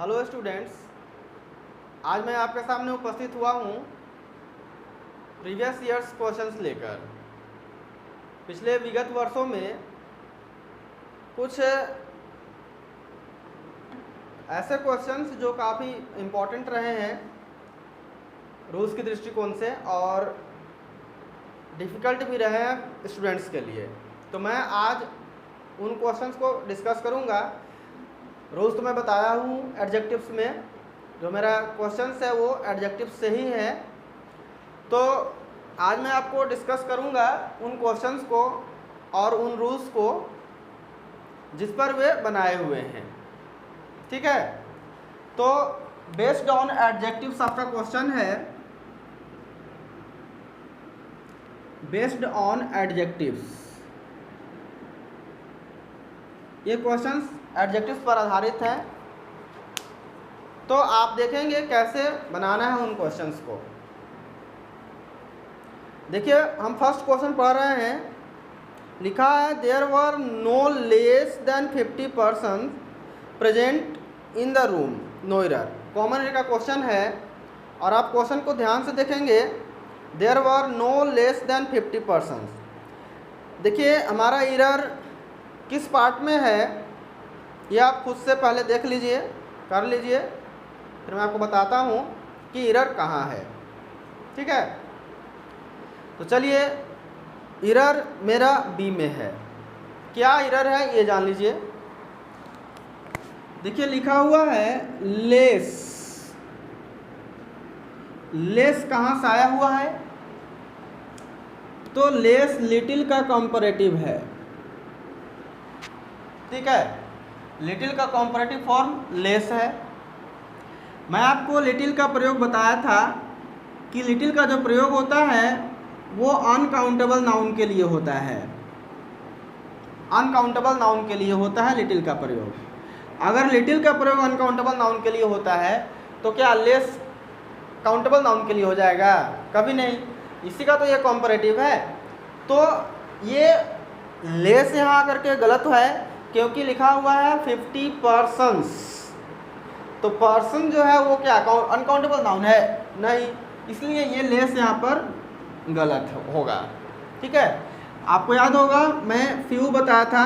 Hello students, आज मैं आपके सामने उपस्थित हुआ हूँ प्रीवियस ईयर्स क्वेश्चंस लेकर। पिछले विगत वर्षों में कुछ ऐसे क्वेश्चंस जो काफ़ी इम्पोर्टेंट रहे हैं रूल्स के दृष्टिकोण से और डिफ़िकल्ट भी रहे हैं स्टूडेंट्स के लिए। तो मैं आज उन क्वेश्चंस को डिस्कस करूँगा। रूल्स तो मैं बताया हूँ एडजेक्टिव्स में, जो मेरा क्वेश्चंस है वो एडजेक्टिव्स से ही है। तो आज मैं आपको डिस्कस करूँगा उन क्वेश्चंस को और उन रूल्स को जिस पर वे बनाए हुए हैं। ठीक है, तो बेस्ड ऑन एडजेक्टिव्स आपका क्वेश्चन है। बेस्ड ऑन एडजेक्टिव्स, ये क्वेश्चंस एडजेक्टिव्स पर आधारित है। तो आप देखेंगे कैसे बनाना है उन क्वेश्चंस को। देखिए, हम फर्स्ट क्वेश्चन पढ़ रहे हैं। लिखा है there were no less than 50 person present in the room, no error. Common error का क्वेश्चन है और आप क्वेश्चन को ध्यान से देखेंगे। There were no less than 50 person. देखिए हमारा एरर किस पार्ट में है ये आप खुद से पहले देख लीजिए, कर लीजिए, फिर मैं आपको बताता हूँ कि एरर कहाँ है। ठीक है, तो चलिए, एरर मेरा बी में है। क्या एरर है ये जान लीजिए। देखिए लिखा हुआ है लेस। लेस कहाँ से आया हुआ है? तो लेस लिटिल का कंपैरेटिव है। ठीक है, लिटिल का कंपैरेटिव फॉर्म लेस है। मैं आपको लिटिल का प्रयोग बताया था कि लिटिल का जो प्रयोग होता है वो अनकाउंटेबल नाउन के लिए होता है। अनकाउंटेबल नाउन के लिए होता है लिटिल का प्रयोग। अगर लिटिल का प्रयोग अनकाउंटेबल नाउन के लिए होता है तो क्या लेस काउंटेबल नाउन के लिए हो जाएगा? कभी नहीं। इसी का तो ये कंपैरेटिव है। तो ये लेस यहाँ आकर के गलत है क्योंकि लिखा हुआ है 50 पर्सन्स। तो पर्सन जो है वो क्या अनकाउंटेबल नाउन है? नहीं, इसलिए ये लेस यहाँ पर गलत होगा। ठीक है, आपको याद होगा मैं फ्यू बताया था।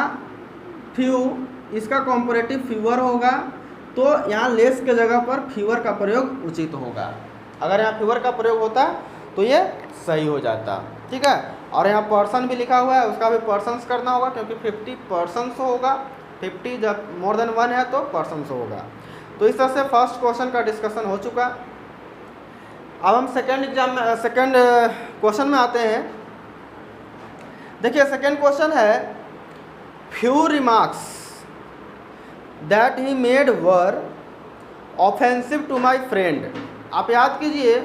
फ्यू, इसका कंपैरेटिव फीवर होगा, तो यहाँ लेस के जगह पर फीवर का प्रयोग उचित होगा। अगर यहाँ फीवर का प्रयोग होता तो ये सही हो जाता। ठीक है, और यहाँ पर्सन भी लिखा हुआ है, उसका भी पर्सन्स करना होगा क्योंकि 50 पर्सन्स होगा। 50 जब मोर देन 1 है तो पर्सन्स होगा। तो इस तरह से फर्स्ट क्वेश्चन का डिस्कशन हो चुका। अब हम सेकेंड क्वेश्चन में आते हैं। देखिए सेकेंड क्वेश्चन है few remarks that he made were offensive to my friend. आप याद कीजिए,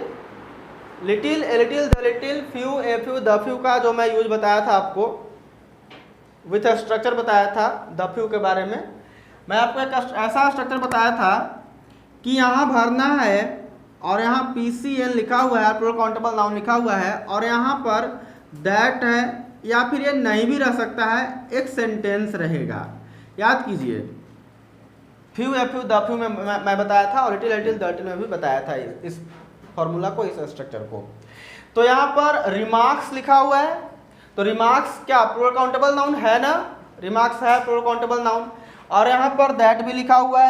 little, a little, the little, few, a few, the few का जो मैं यूज बताया था आपको, विथ स्ट्रक्चर बताया था द फ्यू के बारे में। मैं आपको एक ऐसा स्ट्रक्चर बताया था कि यहाँ भरना है और यहाँ PCN लिखा हुआ है, प्लूरल काउंटेबल नाउन लिखा हुआ है, और यहाँ पर दैट है, या फिर ये नहीं भी रह सकता है, एक सेंटेंस रहेगा। याद कीजिए, few, a few, the few में मैं बताया था और लिटिल, लिटिल, द लिटिल में भी बताया था इस फॉर्मूला को, इस स्ट्रक्चर को। तो यहाँ पर रिमार्क्स लिखा हुआ है, तो रिमार्क्स क्या प्लूरल काउंटेबल नाउन है ना? रिमार्क्स है प्लूरल काउंटेबल नाउन। और यहाँ पर दैट भी लिखा हुआ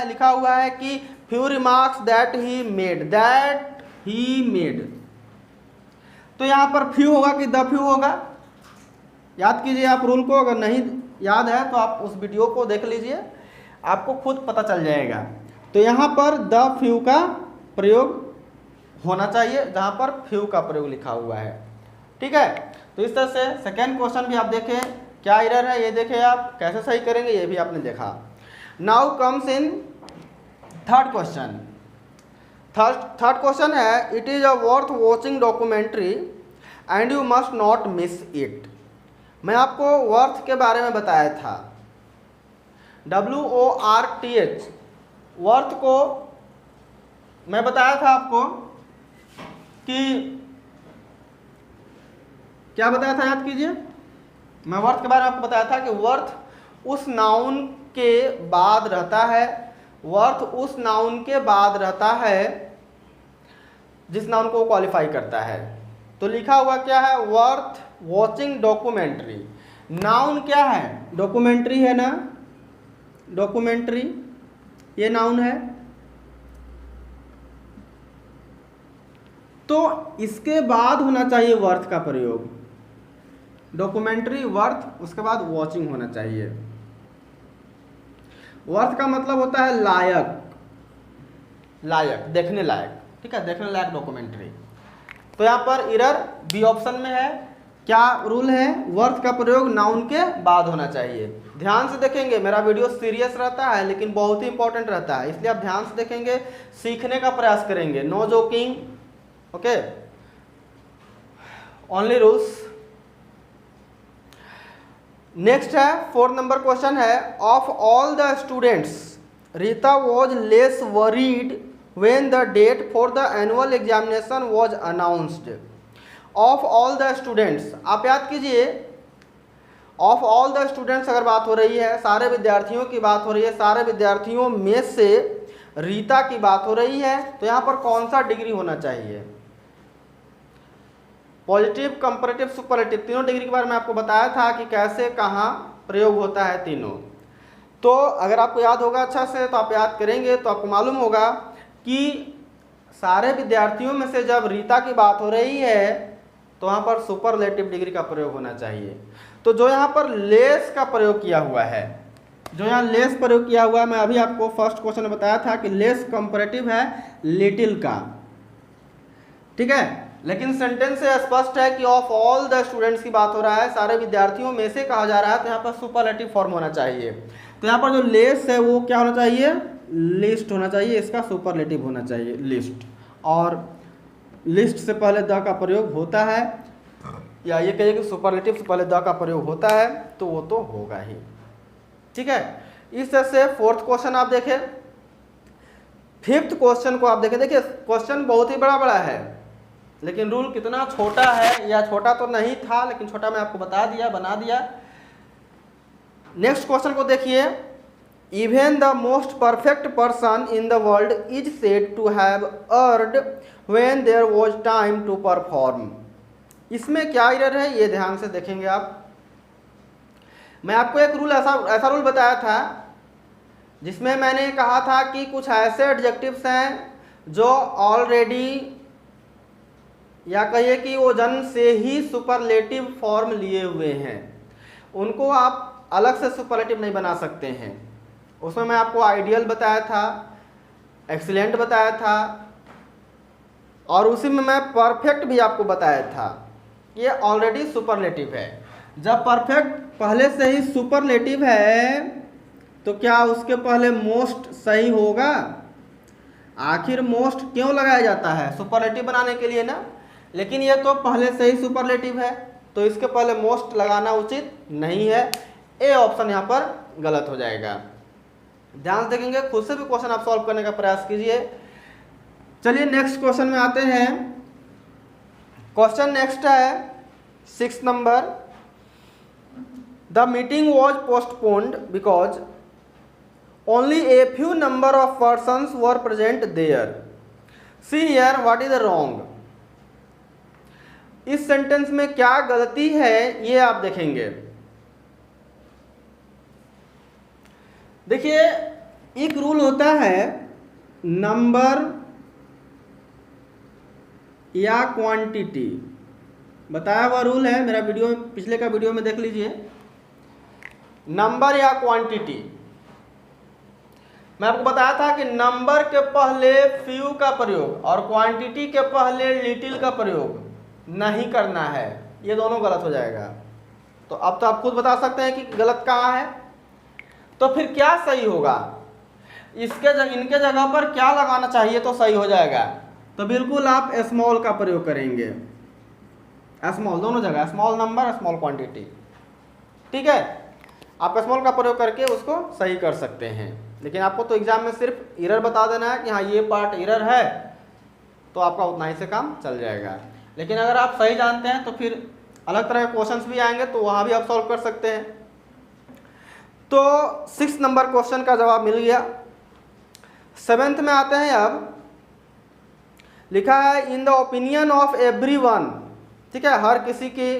है कि few remarks that he made, that he made. तो यहाँ पर फ्यू होगा कि द फ्यू होगा? याद कीजिए आप रूल को, अगर नहीं याद है तो आप उस वीडियो को देख लीजिए, आपको खुद पता चल जाएगा। तो यहाँ पर द फ्यू का प्रयोग होना चाहिए जहाँ पर फ्यू का प्रयोग लिखा हुआ है। ठीक है, तो इस तरह से सेकेंड क्वेश्चन भी आप देखें क्या एरर है, ये देखें आप कैसे सही करेंगे, ये भी आपने देखा। Now comes in third question. Third question है it is a worth watching documentary and you must not miss it. मैं आपको वर्थ के बारे में बताया था, WORTH, वर्थ को मैं बताया था आपको कि क्या बताया था, याद कीजिए। मैं वर्थ के बारे में आपको बताया था कि वर्थ उस नाउन के बाद रहता है, वर्थ उस नाउन के बाद रहता है जिस नाउन को क्वालिफाई करता है। तो लिखा हुआ क्या है, वर्थ वॉचिंग डॉक्यूमेंट्री। नाउन क्या है, डॉक्यूमेंट्री है ना, डॉक्यूमेंट्री ये नाउन है। तो इसके बाद होना चाहिए वर्थ का प्रयोग, डॉक्यूमेंट्री वर्थ, उसके बाद वॉचिंग होना चाहिए। वर्थ का मतलब होता है लायक, लायक देखने लायक, ठीक है, देखने लायक डॉक्यूमेंट्री। तो यहाँ पर एरर बी ऑप्शन में है। क्या रूल है, वर्थ का प्रयोग नाउन के बाद होना चाहिए। ध्यान से देखेंगे, मेरा वीडियो सीरियस रहता है लेकिन बहुत ही इंपॉर्टेंट रहता है, इसलिए आप ध्यान से देखेंगे, सीखने का प्रयास करेंगे, no joking, okay, only rules. Next है 4 नंबर क्वेश्चन है, of all the students Rita was less worried when the date for the annual examination was announced. Of all the students, आप याद कीजिए, ऑफ ऑल द स्टूडेंट्स अगर बात हो रही है, सारे विद्यार्थियों की बात हो रही है, सारे विद्यार्थियों में से रीता की बात हो रही है, तो यहाँ पर कौन सा डिग्री होना चाहिए, पॉजिटिव, कंपैरेटिव, सुपरलेटिव, तीनों डिग्री के बारे में आपको बताया था कि कैसे कहाँ प्रयोग होता है तीनों। तो अगर आपको याद होगा अच्छा से, तो आप याद करेंगे तो आपको मालूम होगा कि सारे विद्यार्थियों में से जब रीता की बात हो रही है तो वहाँ पर सुपरलेटिव डिग्री का प्रयोग होना चाहिए। तो जो यहाँ पर लेस का प्रयोग किया हुआ है, जो यहाँ लेस प्रयोग किया हुआ है, मैं अभी आपको फर्स्ट क्वेश्चन में बताया था कि लेस कंपैरेटिव है लिटिल का, ठीक है, लेकिन सेंटेंस से स्पष्ट है कि ऑफ ऑल द स्टूडेंट्स की बात हो रहा है, सारे विद्यार्थियों में से कहा जा रहा है, तो यहाँ पर सुपरलेटिव फॉर्म होना चाहिए। तो यहाँ पर जो लेस है वो क्या होना चाहिए, लिस्ट होना चाहिए, इसका सुपरलेटिव होना चाहिए लिस्ट, और लिस्ट से पहले द का प्रयोग होता है, या ये कहिए कि सुपरलेटिव से पहले द का प्रयोग होता है, तो वो तो होगा ही, ठीक है। इस तरह से 4th क्वेश्चन आप देखें। 5th क्वेश्चन को आप देखें, देखिए क्वेश्चन बहुत ही बड़ा बड़ा है, लेकिन रूल कितना छोटा है, या छोटा तो नहीं था लेकिन छोटा मैं आपको बता दिया, बना दिया। नेक्स्ट क्वेश्चन को देखिए, even the most perfect person in the world is said to have earned when there was time to perform. इसमें क्या एरर है ये ध्यान से देखेंगे आप। मैं आपको एक रूल ऐसा रूल बताया था जिसमें मैंने कहा था कि कुछ ऐसे एडजेक्टिव्स हैं जो ऑलरेडी, या कहिए कि वो जन्म से ही सुपरलेटिव फॉर्म लिए हुए हैं, उनको आप अलग से सुपरलेटिव नहीं बना सकते हैं। उसमें मैं आपको आइडियल बताया था, एक्सीलेंट बताया था, और उसी में मैं परफेक्ट भी आपको बताया था। ये ऑलरेडी सुपरलेटिव है। जब परफेक्ट पहले से ही सुपरलेटिव है तो क्या उसके पहले मोस्ट सही होगा? आखिर मोस्ट क्यों लगाया जाता है? सुपरलेटिव बनाने के लिए ना। लेकिन ये तो पहले से ही सुपरलेटिव है तो इसके पहले मोस्ट लगाना उचित नहीं है। ए ऑप्शन यहाँ पर गलत हो जाएगा। ध्यान से देखेंगे, खुद से भी क्वेश्चन आप सॉल्व करने का प्रयास कीजिए। चलिए नेक्स्ट क्वेश्चन में आते हैं। क्वेश्चन नेक्स्ट है 6 number. The meeting was postponed because only a few number of persons were present there. See here what is wrong. इस सेंटेंस में क्या गलती है ये आप देखेंगे। देखिए एक रूल होता है नंबर या क्वांटिटी, बताया हुआ रूल है, मेरा वीडियो पिछले का वीडियो में देख लीजिए। नंबर या क्वांटिटी, मैं आपको बताया था कि नंबर के पहले फ्यू का प्रयोग और क्वांटिटी के पहले लिटिल का प्रयोग नहीं करना है, ये दोनों गलत हो जाएगा। तो अब तो आप खुद बता सकते हैं कि गलत कहाँ है। तो फिर क्या सही होगा? इनके जगह पर क्या लगाना चाहिए तो सही हो जाएगा? तो बिल्कुल आप स्मॉल का प्रयोग करेंगे। स्मॉल दोनों जगह, स्मॉल नंबर स्मॉल क्वांटिटी, ठीक है। आप स्मॉल का प्रयोग करके उसको सही कर सकते हैं। लेकिन आपको तो एग्जाम में सिर्फ एरर बता देना है कि हाँ ये पार्ट एरर है, तो आपका उतना ही से काम चल जाएगा। लेकिन अगर आप सही जानते हैं तो फिर अलग तरह के क्वेश्चंस भी आएंगे तो वहाँ भी आप सॉल्व कर सकते हैं। तो 6 नंबर क्वेश्चन का जवाब मिल गया। 7th में आते हैं। अब लिखा है in the opinion of everyone, ठीक है, हर किसी के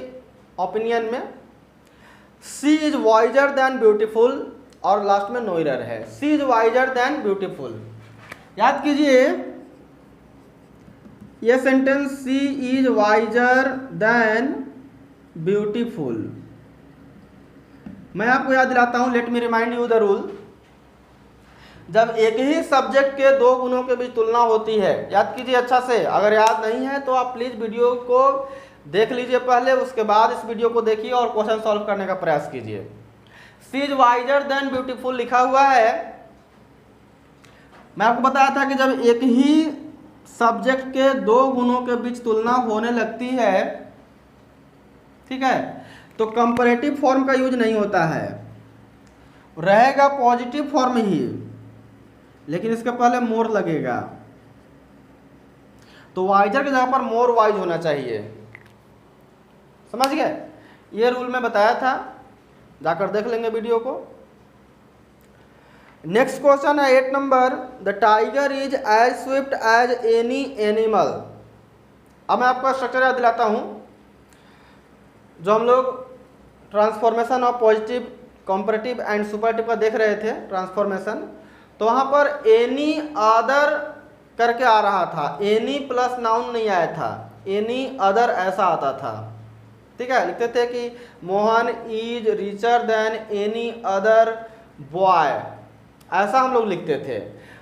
ओपिनियन में she is wiser than beautiful, और लास्ट में नो एरर है, she is wiser than beautiful. याद कीजिए ये sentence, she is wiser than beautiful. मैं आपको याद दिलाता हूं, let me remind you the rule. जब एक ही सब्जेक्ट के दो गुणों के बीच तुलना होती है, याद कीजिए अच्छा से, अगर याद नहीं है तो आप प्लीज वीडियो को देख लीजिए पहले, उसके बाद इस वीडियो को देखिए और क्वेश्चन सॉल्व करने का प्रयास कीजिए। सी इज वाइजर देन ब्यूटीफुल लिखा हुआ है। मैं आपको बताया था कि जब एक ही सब्जेक्ट के दो गुणों के बीच तुलना होने लगती है, ठीक है, तो कंपैरेटिव फॉर्म का यूज नहीं होता है, रहेगा पॉजिटिव फॉर्म ही, लेकिन इसके पहले मोर लगेगा, तो वाइजर की जगह पर मोर वाइज होना चाहिए। समझ गए? ये रूल मैं बताया था, जाकर देख लेंगे वीडियो को। नेक्स्ट क्वेश्चन है 8 number, the tiger is as swift as any animal. अब मैं आपको स्ट्रक्चर याद दिलाता हूं, जो हम लोग transformation of positive, comparative and superlative का देख रहे थे ट्रांसफॉर्मेशन, तो वहां पर एनी अदर करके आ रहा था, एनी प्लस नाउन नहीं आया था, एनी अदर ऐसा आता था, ठीक है। लिखते थे कि Mohan is richer than any other boy, ऐसा हम लोग लिखते थे।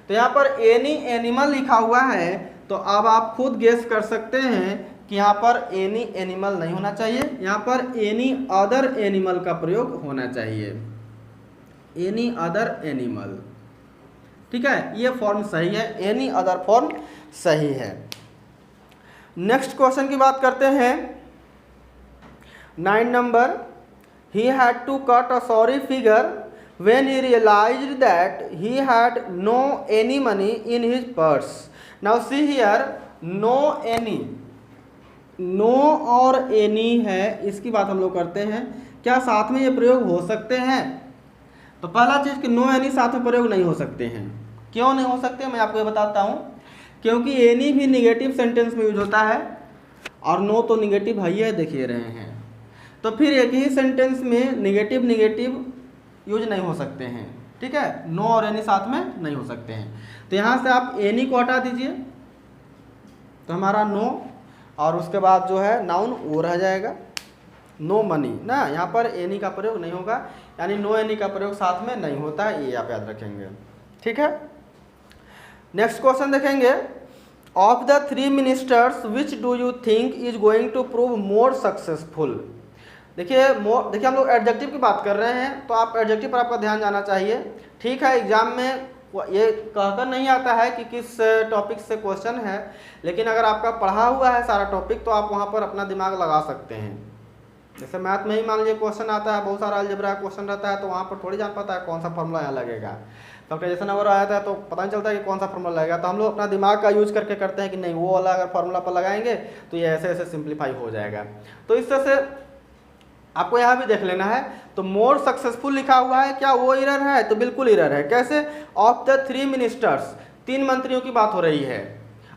तो यहाँ पर एनी एनिमल लिखा हुआ है, तो अब आप खुद गेस कर सकते हैं कि यहाँ पर एनी एनिमल नहीं होना चाहिए, यहाँ पर एनी अदर एनिमल का प्रयोग होना चाहिए, एनी अदर एनिमल, ठीक है, ये फॉर्म सही है, एनी अदर फॉर्म सही है। नेक्स्ट क्वेश्चन की बात करते हैं 9 number, he had to cut a sorry figure when he realized that he had no any money in his purse. Now see here, no any, no और any है, इसकी बात हम लोग करते हैं, क्या साथ में ये प्रयोग हो सकते हैं? तो पहला चीज कि नो एनी साथ में प्रयोग नहीं हो सकते हैं। क्यों नहीं हो सकते, मैं आपको ये बताता हूं, क्योंकि एनी भी निगेटिव सेंटेंस में यूज होता है और नो तो निगेटिव है, ये देखिए रहे हैं, तो फिर एक ही सेंटेंस में निगेटिव निगेटिव यूज नहीं हो सकते हैं, ठीक है, नो और एनी साथ में नहीं हो सकते हैं। तो यहाँ से आप एनी को हटा दीजिए, तो हमारा नो और उसके बाद जो है नाउन वो रह जाएगा, नो मनी ना, यहाँ पर एनी का प्रयोग नहीं होगा, यानी नो एनी का प्रयोग साथ में नहीं होता है, ये आप याद रखेंगे, ठीक है। नेक्स्ट क्वेश्चन देखेंगे, of the 3 ministers which do you think is going to prove more successful. देखिए हम लोग एडजेक्टिव की बात कर रहे हैं, तो आप एडजेक्टिव पर आपका ध्यान जाना चाहिए, ठीक है। एग्जाम में ये कहकर नहीं आता है कि किस टॉपिक से क्वेश्चन है, लेकिन अगर आपका पढ़ा हुआ है सारा टॉपिक तो आप वहाँ पर अपना दिमाग लगा सकते हैं। जैसे मैथ में ही मान लीजिए क्वेश्चन आता है, बहुत सारा अलजेब्रा क्वेश्चन रहता है, तो वहाँ पर थोड़ी जान पाता है कौन सा फॉर्मूला यहाँ लगेगा, फैक्टराइजेशन अगर आया था तो पता नहीं चलता है कि कौन सा फॉर्मूला लगेगा, तो हम लोग अपना दिमाग का यूज करके करते हैं कि नहीं वो वाला अगर फॉर्मूला पर लगाएंगे तो ये ऐसे ऐसे सिंप्लीफाई हो जाएगा। तो इस तरह से आपको यहाँ भी देख लेना है। तो मोर सक्सेसफुल लिखा हुआ है, क्या वो एरर है? तो बिल्कुल एरर है। कैसे? ऑफ द 3 मिनिस्टर्स, 3 मंत्रियों की बात हो रही है,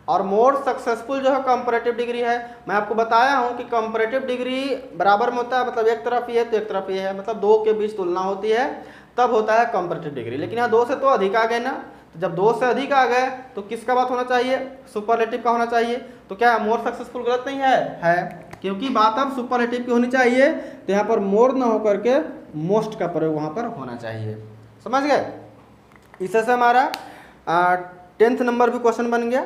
और मोर सक्सेसफुल जो है कंपैरेटिव डिग्री है। मैं आपको बताया हूँ कि कंपैरेटिव डिग्री बराबर में होता है, मतलब एक तरफ ये है तो एक तरफ ये है, मतलब 2 के बीच तुलना होती है तब होता है कंपैरेटिव डिग्री। लेकिन यहाँ 2 से तो अधिक आ गए ना, तो जब 2 से अधिक आ गए तो किसका बात होना चाहिए? सुपरलेटिव का होना चाहिए। तो क्या मोर सक्सेसफुल गलत नहीं है, क्योंकि बात अब सुपरलेटिव की होनी चाहिए, तो यहाँ पर मोर ना होकर के मोस्ट का प्रयोग वहाँ पर होना चाहिए। समझ गए? इससे हमारा 10th नंबर भी क्वेश्चन बन गया।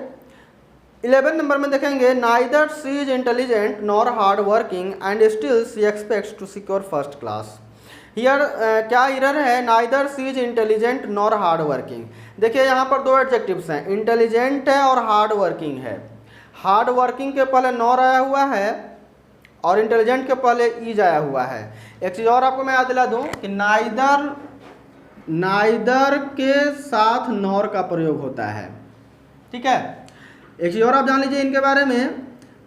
11 नंबर में देखेंगे, neither she is intelligent nor hard working and still she expects to secure first class. Here क्या एरर है? Neither she is intelligent nor hard working. देखिए यहाँ पर 2 एडजेक्टिव्स हैं, इंटेलिजेंट है और हार्ड वर्किंग है। हार्ड वर्किंग के पहले नॉर आया हुआ है और इंटेलिजेंट के पहले ईज आया हुआ है। एक चीज़ और आपको मैं याद दिला दूं कि नाइदर के साथ नॉर का प्रयोग होता है। ठीक है, एक चीज़ और आप जान लीजिए इनके बारे में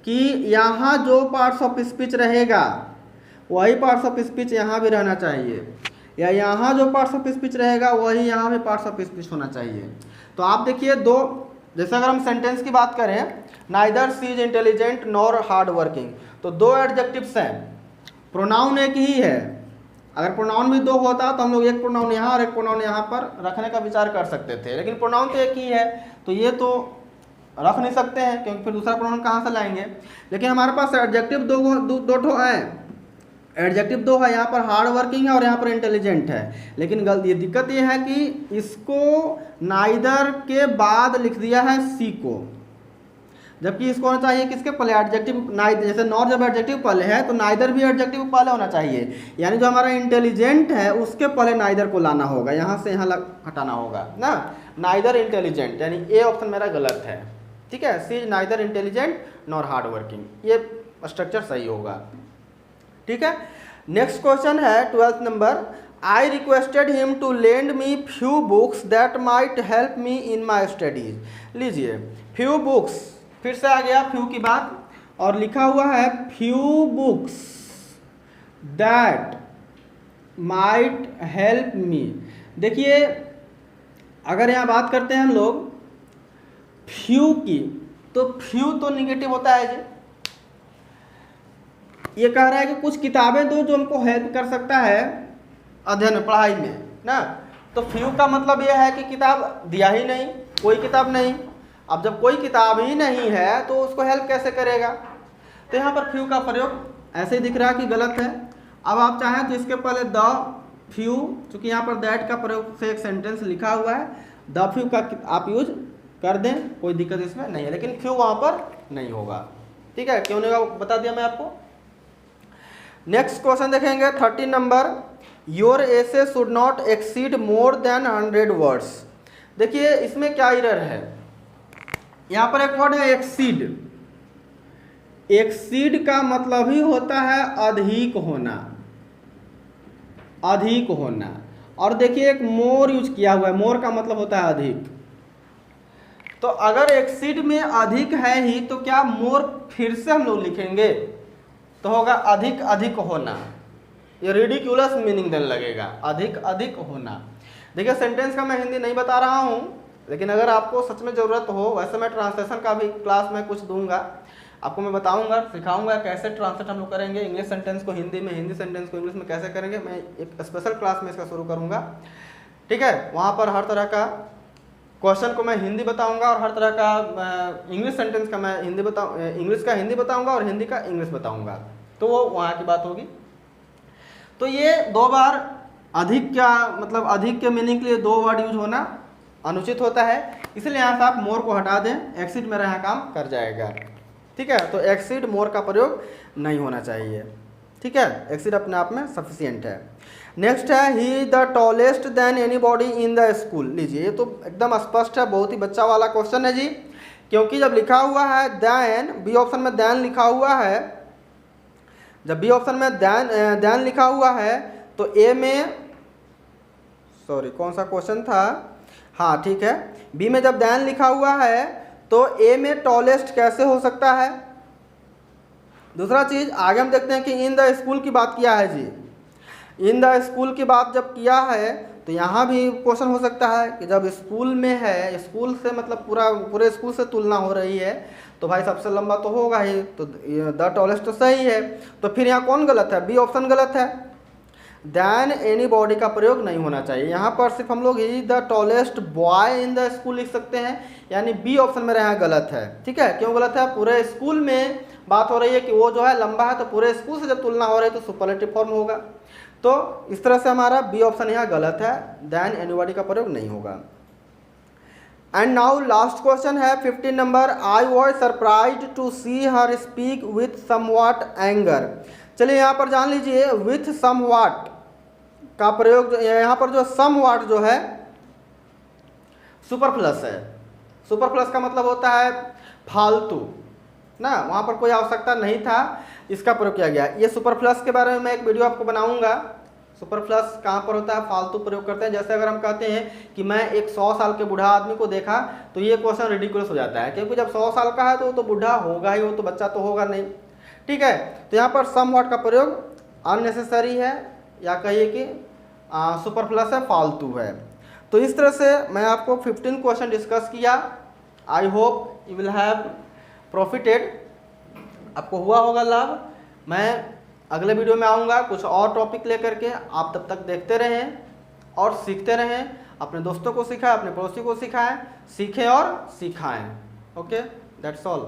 कि यहाँ जो पार्ट्स ऑफ स्पीच रहेगा वही पार्ट्स ऑफ स्पीच यहाँ भी रहना चाहिए। या यहाँ जो पार्ट्स ऑफ स्पीच रहेगा वही यहाँ भी पार्ट्स ऑफ स्पीच होना चाहिए। तो आप देखिए दो, जैसे अगर हम सेंटेंस की बात करें, neither she is intelligent nor hard working, तो दो एडजेक्टिव्स हैं, प्रोनाउन एक ही है। अगर प्रोनाउन भी दो होता तो हम लोग एक प्रोनाउन यहाँ और एक प्रोनाउन यहाँ पर रखने का विचार कर सकते थे, लेकिन प्रोनाउन तो एक ही है, तो ये तो रख नहीं सकते हैं क्योंकि फिर दूसरा प्रोनाउन कहाँ से लाएंगे। लेकिन हमारे पास एडजेक्टिव दो ठो है, एडजेक्टिव दो है, यहाँ पर हार्ड वर्किंग है और यहाँ पर इंटेलिजेंट है। लेकिन ये दिक्कत ये है कि इसको नाइदर के बाद लिख दिया है सी को, जबकि इसको होना चाहिए किसके पहले, एडजेक्टिव नाइदर। जैसे नॉर जब एडजेक्टिव पहले है तो नाइदर भी एडजेक्टिव पहले होना चाहिए, यानी जो हमारा इंटेलिजेंट है उसके पहले नाइदर को लाना होगा, यहाँ से यहाँ हटाना होगा ना, नाइदर इंटेलिजेंट, यानी ए ऑप्शन मेरा गलत है। ठीक है, she is neither intelligent nor hard working, ये स्ट्रक्चर सही होगा। ठीक है, नेक्स्ट क्वेश्चन है 12th number, I requested him to lend me few books that might help me in my studies. लीजिए फ्यू बुक्स, फिर से आ गया फ्यू की बात, और लिखा हुआ है few books that might help मी। देखिए अगर यहाँ बात करते हैं हम लोग फ्यू की, तो फ्यू तो निगेटिव होता है जी, ये कह रहा है कि कुछ किताबें दो जो हमको हेल्प कर सकता है अध्ययन में, पढ़ाई में ना। तो फ्यू का मतलब ये है कि किताब दिया ही नहीं, कोई किताब नहीं। अब जब कोई किताब ही नहीं है तो उसको हेल्प कैसे करेगा, तो यहाँ पर फ्यू का प्रयोग ऐसे ही दिख रहा है कि गलत है। अब आप चाहें तो इसके पहले द फ्यू, चूँकि यहाँ पर दैट का प्रयोग से एक सेंटेंस लिखा हुआ है, द फ्यू का आप यूज कर दें, कोई दिक्कत इसमें नहीं है, लेकिन फ्यू वहाँ पर नहीं होगा। ठीक है, क्यों नहीं होगा बता दिया मैं आपको। नेक्स्ट क्वेश्चन देखेंगे 13 number, your essay should not exceed more than 100 words. देखिए इसमें क्या एरर है, यहाँ पर एक वर्ड है एक्सीड। एक्सीड का मतलब ही होता है अधिक होना, अधिक होना। और देखिए एक मोर यूज किया हुआ है, मोर का मतलब होता है अधिक। तो अगर एक्सीड में अधिक है ही तो क्या मोर फिर से हम लोग लिखेंगे तो होगा अधिक अधिक होना, ये रिडिक्यूलस मीनिंग देने लगेगा, अधिक अधिक होना। देखिए सेंटेंस का मैं हिंदी नहीं बता रहा हूँ, लेकिन अगर आपको सच में ज़रूरत हो, वैसे मैं ट्रांसलेशन का भी क्लास में कुछ दूंगा, आपको मैं बताऊंगा, सिखाऊंगा कैसे ट्रांसलेट हम लोग करेंगे, इंग्लिश सेंटेंस को हिंदी में, हिंदी सेंटेंस को इंग्लिश में कैसे करेंगे, मैं एक स्पेशल क्लास में इसका शुरू करूँगा। ठीक है, वहाँ पर हर तरह का क्वेश्चन को मैं हिंदी बताऊंगा और हर तरह का इंग्लिश सेंटेंस का मैं हिंदी इंग्लिश का हिंदी बताऊंगा और हिंदी का इंग्लिश बताऊंगा, तो वो वहाँ की बात होगी। तो ये दो बार अधिक क्या मतलब अधिक के मीनिंग के लिए दो वर्ड यूज होना अनुचित होता है, इसलिए यहाँ से आप मोर को हटा दें, एक्सीड मेरा यहाँ काम कर जाएगा। ठीक है, तो एक्सीड मोर का प्रयोग नहीं होना चाहिए। ठीक है, एक्सीड अपने आप में सफिशियंट है। नेक्स्ट है he the tallest than anybody in the school. लीजिए ये तो एकदम स्पष्ट है, बहुत ही बच्चा वाला क्वेश्चन है जी, क्योंकि जब लिखा हुआ है देन, बी ऑप्शन में देन लिखा हुआ है, जब बी ऑप्शन में देन लिखा हुआ है तो ए में, सॉरी कौन सा क्वेश्चन था, हाँ ठीक है, बी में जब देन लिखा हुआ है तो ए में टॉलेस्ट कैसे हो सकता है। दूसरा चीज आगे हम देखते हैं कि इन द स्कूल की बात किया है जी, इन द स्कूल की बात जब किया है तो यहाँ भी क्वेश्चन हो सकता है कि जब स्कूल में है, स्कूल से मतलब पूरे स्कूल से तुलना हो रही है तो भाई सबसे लंबा तो होगा ही, तो द टॉलेस्ट तो सही है। तो फिर यहाँ कौन गलत है, बी ऑप्शन गलत है, देन एनी बॉडी का प्रयोग नहीं होना चाहिए। यहाँ पर सिर्फ हम लोग ही the tallest boy in the school लिख सकते हैं, यानी बी ऑप्शन मेरा यहाँ गलत है। ठीक है, क्यों गलत है, पूरे स्कूल में बात हो रही है कि वो जो है लंबा है, तो पूरे स्कूल से जब तुलना हो रही है तो सुपरलेटिव फॉर्म होगा। तो इस तरह से हमारा बी ऑप्शन यहाँ गलत है, देन एनीबॉडी का प्रयोग नहीं होगा। एंड नाउ लास्ट क्वेश्चन है 15 number, I was surprised to see her speak with somewhat anger. चलिए यहाँ पर जान लीजिए विथ समवॉट का प्रयोग, यहाँ पर जो समवॉट जो है सुपरफ्लस है, सुपरफ्लस का मतलब होता है फालतू ना, वहाँ पर कोई आवश्यकता नहीं था, इसका प्रयोग किया गया। ये सुपरफ्लस के बारे में मैं एक वीडियो आपको बनाऊंगा, सुपरफ्लस कहाँ पर होता है, फालतू प्रयोग करते हैं। जैसे अगर हम कहते हैं कि मैं एक 100 साल के बूढ़ा आदमी को देखा, तो ये क्वेश्चन रिडिकुलस हो जाता है, क्योंकि जब 100 साल का है तो वो तो बूढ़ा होगा ही, वो तो बच्चा तो होगा नहीं। ठीक है, तो यहाँ पर समवॉट का प्रयोग अननेसेसरी है, या कहिए कि सुपरफ्लस है, फालतू है। तो इस तरह से मैं आपको 15 क्वेश्चन डिस्कस किया। I hope you will have profited, आपको हुआ होगा लाभ। मैं अगले वीडियो में आऊँगा कुछ और टॉपिक लेकर के। आप तब तक देखते रहें और सीखते रहें, अपने दोस्तों को सिखाएं, अपने पड़ोसी को सिखाएं, सीखें और सिखाएं। Okay, that's all.